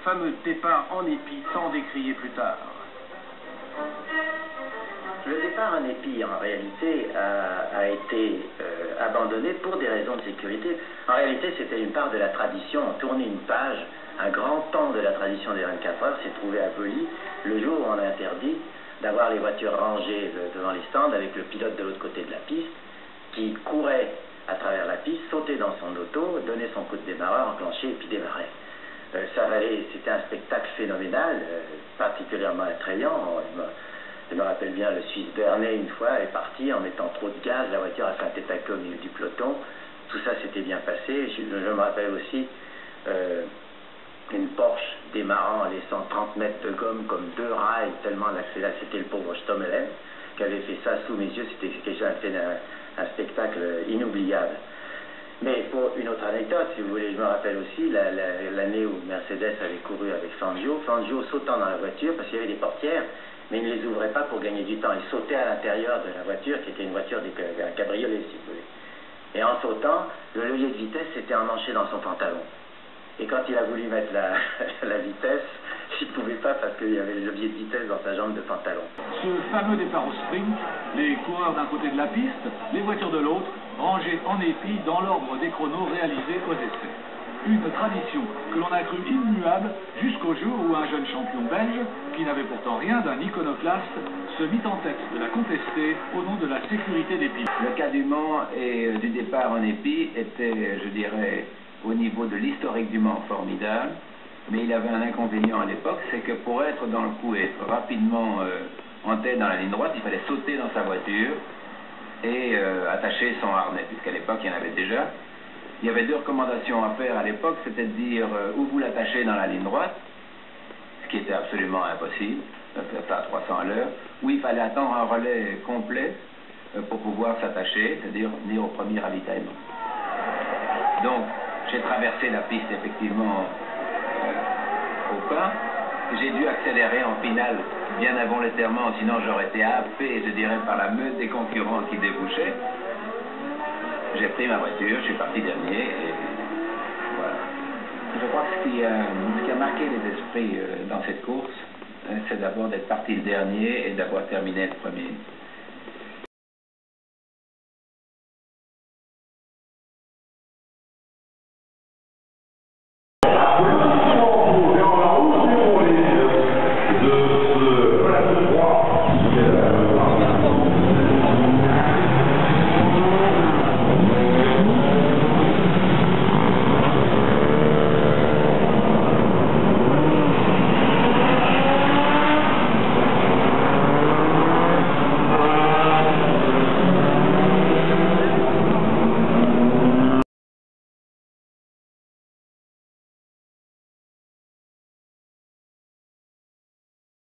fameux départ en épi tant décrié plus tard. Le départ en épi, en réalité, a été abandonné pour des raisons de sécurité. En réalité, c'était une part de la tradition. On tournait une page. Un grand temps de la tradition des 24 heures s'est trouvé aboli le jour où on a interdit d'avoir les voitures rangées devant les stands avec le pilote de l'autre côté de la piste qui courait à travers la piste, sautait dans son auto, donnait son coup de démarreur, enclenchait et puis démarrait. C'était un spectacle phénoménal, particulièrement attrayant. Je me rappelle bien, le Suisse Bernet, une fois, est parti en mettant trop de gaz. La voiture a fait un tête-à-queue au milieu du peloton. Tout ça s'était bien passé. Je me rappelle aussi une Porsche démarrant en laissant 30 mètres de gomme comme deux rails, tellement l'accélération. C'était le pauvre Stommelen qui avait fait ça sous mes yeux. C'était un spectacle inoubliable. Mais pour une autre anecdote, si vous voulez, je me rappelle aussi l'année où Mercedes avait couru avec Fangio. Fangio sautant dans la voiture parce qu'il y avait des portières, mais il ne les ouvrait pas pour gagner du temps. Il sautait à l'intérieur de la voiture, qui était une voiture un cabriolet, si vous voulez. Et en sautant, le levier de vitesse s'était emmanché dans son pantalon. Et quand il a voulu mettre la vitesse, il ne pouvait pas parce qu'il y avait le levier de vitesse dans sa jambe de pantalon. Ce fameux départ au sprint, les coureurs d'un côté de la piste, les voitures de l'autre, rangées en épi dans l'ordre des chronos réalisés aux essais. Une tradition que l'on a cru immuable jusqu'au jour où un jeune champion belge, qui n'avait pourtant rien d'un iconoclaste, se mit en tête de la contester au nom de la sécurité des pistes. Le cas du Mans et du départ en épi était, je dirais, au niveau de l'historique du Mans formidable, mais il avait un inconvénient à l'époque, c'est que pour être dans le coup et être rapidement en tête dans la ligne droite, il fallait sauter dans sa voiture et attacher son harnais, puisqu'à l'époque il y en avait déjà. Il y avait deux recommandations à faire à l'époque, c'était de dire où vous l'attachez dans la ligne droite, ce qui était absolument impossible, à 300 à l'heure, où il fallait attendre un relais complet pour pouvoir s'attacher, c'est-à-dire venir au premier ravitaillement. Donc, j'ai traversé la piste effectivement au pas. J'ai dû accélérer en finale bien avant l'éterrement, sinon j'aurais été happé, je dirais, par la meute des concurrents qui débouchaient. J'ai pris ma voiture, je suis parti dernier et voilà. Je crois que ce qui a marqué les esprits dans cette course, c'est d'abord d'être parti le dernier et d'avoir terminé le premier.